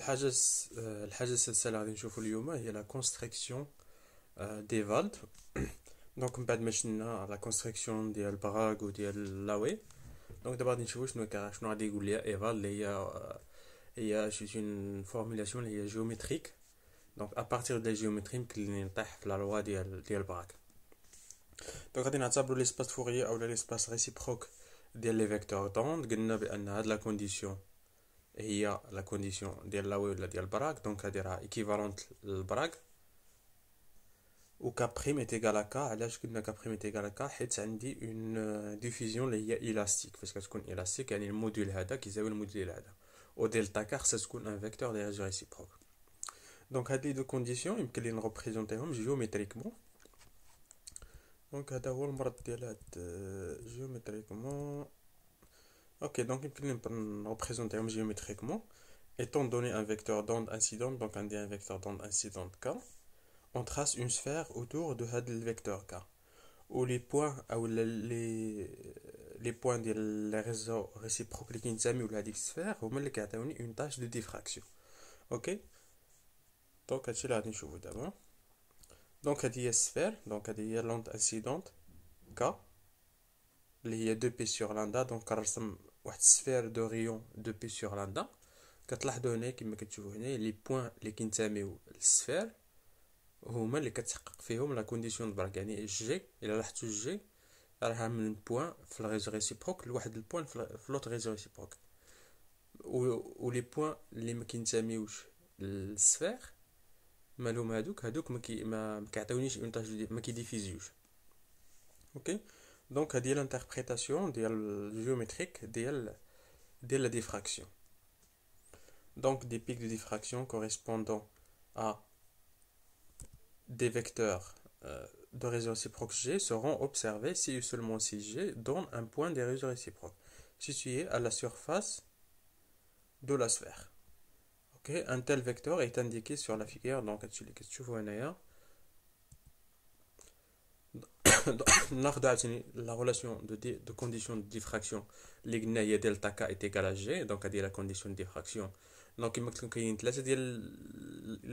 الحاجة السادسة اللي غادي نشوفو اليوم هي لا كونستركسيون دي فالد. دونك من بعد ما شفنا لا كونستركسيون ديال باغاك وديال لاوي، دونك دابا غادي نشوفو شنو غادي يقول ليا ايفال اللي هي شي اون فورمولاسيون اللي هي جيومتريك. دونك ابارتير ديال الجيومتري يمكن لي نطيح في لا لوا ديال باغاك. دونك غادي نعتبروا ليسباس فوريي او ليسباس ريسيبروك ديال لي فيكتور دوند. قلنا بان هاد لا كونديسيون هي لا كونديسيون ديال لاوي ولا ديال براك، دونك هادي راه ايكيفالونت للبراك. و كا بريم ايت ايكال ا كا، علاش قلنا كا بريم ايت ايكال ا كا؟ حيت عندي اون ديفيزيون اللي هي الاستيك. فاش كتكون الاستيك يعني الموديل هذا كيساوي الموديل هذا، و دلتا كا خصها تكون ان فيكتور ديال ريسيبروك. دونك هاد لي دو كونديسيون يمكن لي نغوبريزونطيهم جيومتريكمون. دونك هذا هو المرض ديال هاد جيومتريكمون. اوكي، دونك يمكن لي نغوبريزونطيهم جيومتريكمون étant donné un vecteur d'onde incidente. Donc on dit un vecteur d'onde incidente K, on trace une sphère autour de le vecteur K, où les points ou les points des réseaux réciproques qui nous ou la sphère هما اللي كيعطيوني une tâche de diffraction. ok, donc هادشي اللي غادي نشوفو دابا. دونك هادي هي السفير، دونك هادي هي لوند انسيدونت K اللي هي 2 بي سور لاندا. دونك كنرسم واحد السفير دو ريون 2 بي سور لاندا. كتلاحظوا هنا كما كتشوفوا هنا لي بوين اللي كينتميو للسفير هما اللي كتحقق فيهم لا كونديسيون برك. يعني جي الا لاحظتوا جي راها من بوين في الريزو ريسيبروك لواحد البوين في لوط ريزو ريسيبروك، و لي بوين اللي ما كينتميوش للسفير مالهم هادوك ما كيعطيونيش اون تاج ما كيديفيزيوش. اوكي، دونك هذه هي الانتربريتاسيون ديال جيومتريك ديال لا ديفراكسيون. Donc des pics de diffraction correspondant à des vecteurs de réseau réciproque G seront observés si et seulement si G donne un point des réseaux réciproques situé à la surface de la sphère. Ok, un tel vecteur est indiqué sur la figure. Donc tu vois la relation de condition de diffraction اللي delta K est égal à G. donc هذه la condition de diffraction. دونك كما قلت لكم كاين ثلاثه ديال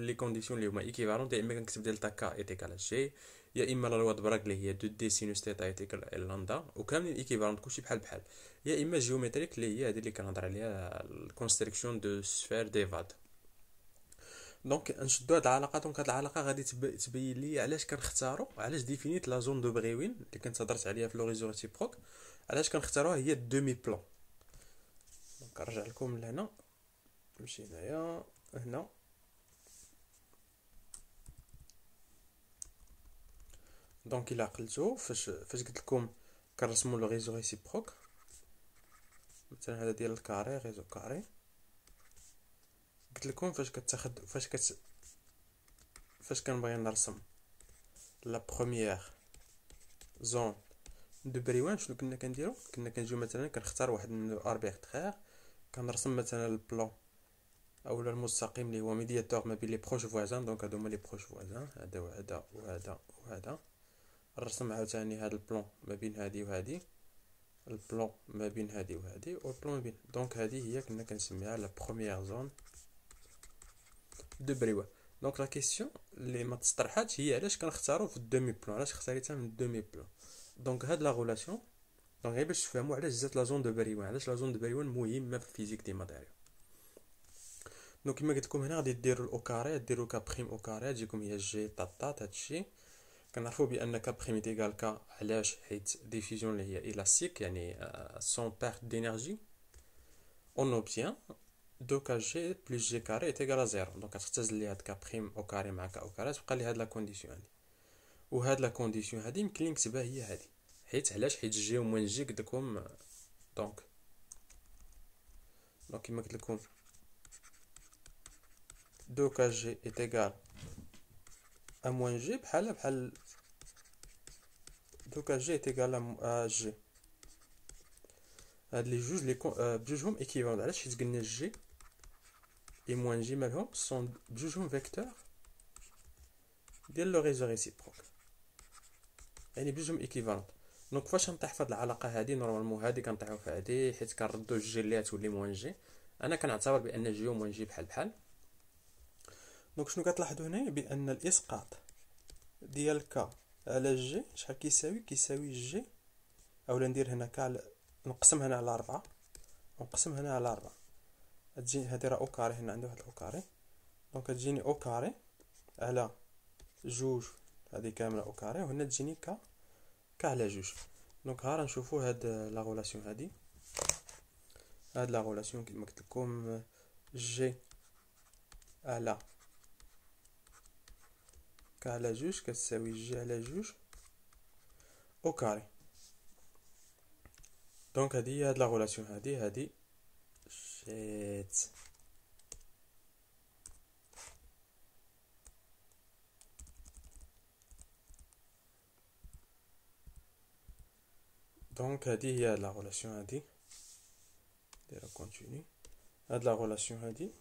لي كونديسيون اللي هما ايكيفالون. يا اما كنكتب دلتا كا ايت ايكال جي، يا اما لا لوا د براغ اللي هي 2 دي سينوس تيتا ايت ايكال ال لامدا، وكاملين ايكيفالون كلشي بحال. يا اما جيومتريك اللي هي هذه اللي كنهضر عليها الكونستركسيون دو سفير دي فاد. دونك نشدو هاد العلاقه. دونك هاد العلاقه غادي تبين لي علاش كنختاروا، علاش ديفينيت لا زون دو بغيوين اللي كنت هضرت عليها في لوريزو ريسيبروك، علاش كنختاروها هي الدومي بلان. دونك نرجع لكم لهنا، نمشي هنا. دونك الى عقلتو فاش قلت لكم كنرسموا لو ريزو ريسيبروك، مثلا هذا ديال الكاري ريزو كاري، قلت لكم فاش كنبغي نرسم لا بروميير زون دو بريوان شنو كنا كنديرو؟ كنا كنجيو مثلا كنختار واحد من اربيترير، كنرسم مثلا البلان اولا المستقيم اللي هو ميدياتور ما بين لي بروش فوازان. دونك هادو هما لي بروش فوازان، هذا وهذا. نرسم عاوتاني هاد البلان ما بين هادي وهادي، البلان ما بين هادي وهادي، والبلان ما بين. دونك هادي هي كنا كنسميها لا بروميير زون دو بريوا. دونك لا كيسيون اللي ما تطرحاتش هي علاش كنختارو في الدومي بلان، علاش اختاريتها من الدومي بلان. دونك هاد لا غولاسيون دونك غير باش تفهموا علاش جات لا زون دو بريوان، علاش لا زون دو بريوان مهمه في الفيزيك دي ماتيريال. دونك كما قلت لكم هنا غادي ديروا الاو كاري، ديروا كا بريم او كاري تجيكم هي جي طاطات. هادشي كنعرفوا بان كا بريم ايكال كا، علاش؟ حيت ديفيزيون اللي هي الاستيك يعني سون بيرت دينيرجي. اون اوبتيان دو كا جي بلس جي كاري ايكال زيرو. دونك غتختزل لي هاد كا بريم او كاري مع كا او كاري، تبقى لي هاد لا كونديسيون هادي. وهاد لا كونديسيون هادي يمكن لي نكتبها هي هادي، حيت علاش؟ حيت جي وموان جي قلت لكم. دونك كما قلت لكم 2 كا جي est égal à moins g بحال 2 كا جي est égal à g. هاد لي جوج بجوجهم ايكيفالون. علاش؟ حيت قلنا جي اي موان جي مالهم سون بجوجهم فيكتور ديال لو ريزو ريسيبروك، يعني بجوجهم ايكيفالون. دونك فاش نطيح في هاد العلاقه هادي نورمالمون هادي كنطيحو في هادي، حيت كنردو جي اللي تولي موان جي. انا كنعتبر بان جي وموان جي بحال دونك شنو كتلاحظوا هنا بان الاسقاط ديال ك على جي شحال كيساوي جي، اولا ندير هنا ك على نقسم هنا على 4 ونقسم هنا على 4، تجي هادي راه او كاري، هنا عندي واحد او كاري، دونك تجيني او كاري على جوج، هادي كامله او كاري، وهنا تجيني ك على جوج. دونك ها راه نشوفوا هاد لا غولاسيون هادي، هاد لا غولاسيون كيما قلت لكم جي على ك على جوج كتساوي جي على جوج او كاري. دونك هادي هاد لا غولاسيون هادي شيت. دونك هادي هي لا غولاسيون هادي، ديرها كونتيني. هاد لا غولاسيون هادي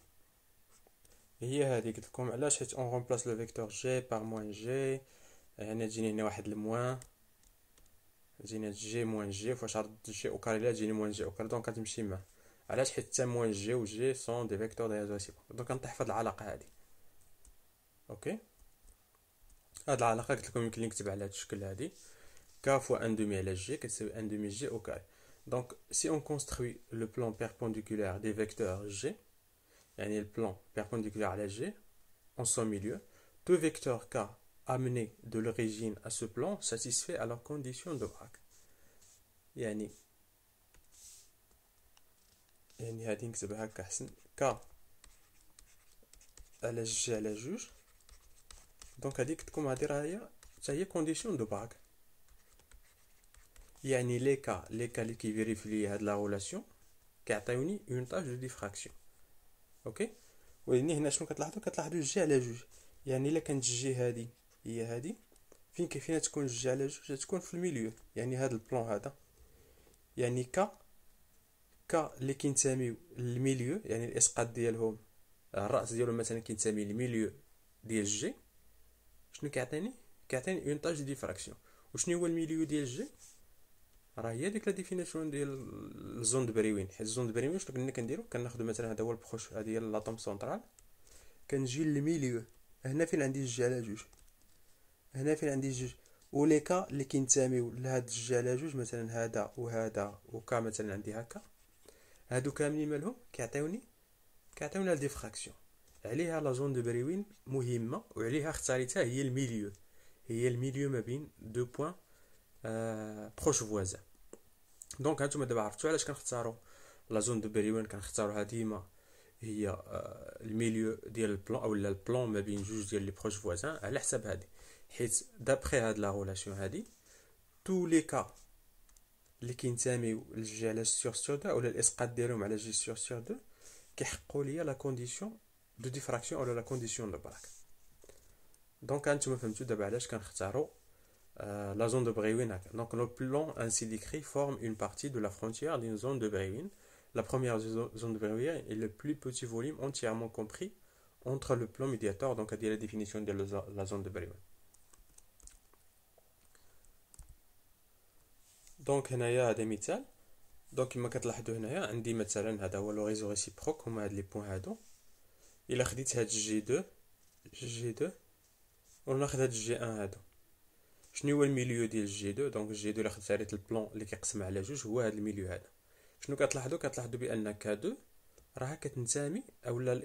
هي هادي قلت لكم علاش، حيت اون رومبلاس لو فيكتور جي بار موان جي، هنا تجيني هنا واحد الموان، تجيني جي موان جي، فاش عرض جي او كاري لا تجيني موان جي او كاري، دونك غتمشي معاه. علاش؟ حيت حتى موان جي و جي سون دي فيكتور ديال ريسيبروك، دونك غنحفظ العلاقه هادي. اوكي، هاد العلاقه قلت لكم يمكن نكتب على هاد الشكل هادي، k fois 1 demi على g كتساوي 1 demi g au carré. Donc si on construit le plan perpendiculaire des vecteurs g, يعني le plan perpendiculaire à la g en son milieu, tout vecteur k amené de l'origine à ce plan satisfait à la condition de Bragg. يعني هادي نكتبها هكا احسن، k على g على جوج، دونك هادي قلت لكم هادي راه هي حتى هي condition de Bragg. يعني لي كا اللي كيفيريفي لي هاد لا غولاسيون كيعطيوني اون طاج دو ديفراكسيون. اوكي، ولكن هنا شنو كتلاحظوا جي على جوج، يعني الا كانت جي هادي هي هادي، فين تكون جي على جوج تكون في الميليو، يعني هاد البلون هذا، يعني كا اللي كينتميو للميليو، يعني الاسقاط ديالهم الراس ديالهم مثلا كينتمي للميليو ديال جي، شنو كيعطيني اون طاج دو ديفراكسيون. وشنو هو الميليو ديال جي؟ راه هي ديك لا ديفينيسيون ديال الزون دو بريوين. حيت الزون دو بريوين شنو كنا كنديرو؟ كناخدو مثلا هذا هو البروش، هذه هي لاطوم سونطرال، كنجي للميليو هنا فين عندي جي على جوج، هنا فين عندي جوج، ولي كا اللي كينتميو لهاد جي على جوج مثلا هذا وهذا وكا مثلا عندي هكا، هادو كاملين مالهم كيعطيوني الديفراكسيون. عليها لا زون دو بريوين مهمه، وعليها اختاريتها هي الميليو ما بين دو بوين بروش فوازان. دونك هانتوما دابا عرفتوا علاش كنختاروا لا زون دو بريوين، كنختاروها ديما هي الميليو ديال البلان او البلان ما بين جوج ديال لي بروش فوازان، على حساب هادي، حيت دابخي هاد لا غولاسيون هادي تو لي كا اللي كينتميو لجي على سور دو اولا الاسقاط ديالهم على جي سور دو كيحققوا ليا لا كونديسيون دو ديفراكسيون اولا لا كونديسيون دو براك. دونك هانتوما فهمتوا دابا علاش كنختاروا la zone de Brévin. Donc le plan ainsi décrit forme une partie de la frontière d'une zone de Brévin. La première zone de Brévin est le plus petit volume entièrement compris entre le plan médiateur. Donc à dire la définition de la zone de Brévin. Donc هنايا هذا مثال. دونك كما كتلاحظوا هنايا عندي مثلا هذا هو لو ريزو ريسيبروك، هما هاد لي بوين هادو. الا خديت هاد جي 2 وناخذ هاد جي 1 هادو، شنو هو الميليو ديال جي 2؟ دونك جي 2 الا خديت ريت البلون اللي كيقسم على جوج هو هذا الميليو هذا. شنو كتلاحظوا بان ك 2 راها كتنتمي اولا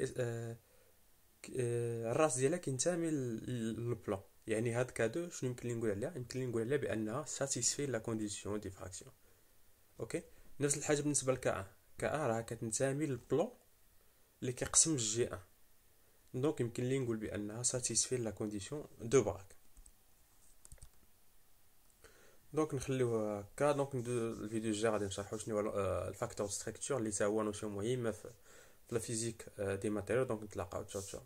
الراس ديالها كينتمي للبلون، يعني هاد ك 2 شنو يمكن لي نقول عليها؟ يمكن لي نقول عليها بانها ساتيسفي لا كونديسيون ديفراكسيون. اوكي، نفس الحاجه بالنسبه لك 1 راها كتنتمي للبلون اللي كيقسم جي 1، دونك يمكن لي نقول بانها ساتيسفي لا كونديسيون دو براك. دونك نخليوه هكا. دونك الفيديو الجاي غادي نشرحو شنو هو الفاكتور ستركتور اللي تا هو نوسيون مهمه في لا فيزيك دي ماتيريال. دونك نتلاقاو، تشاو.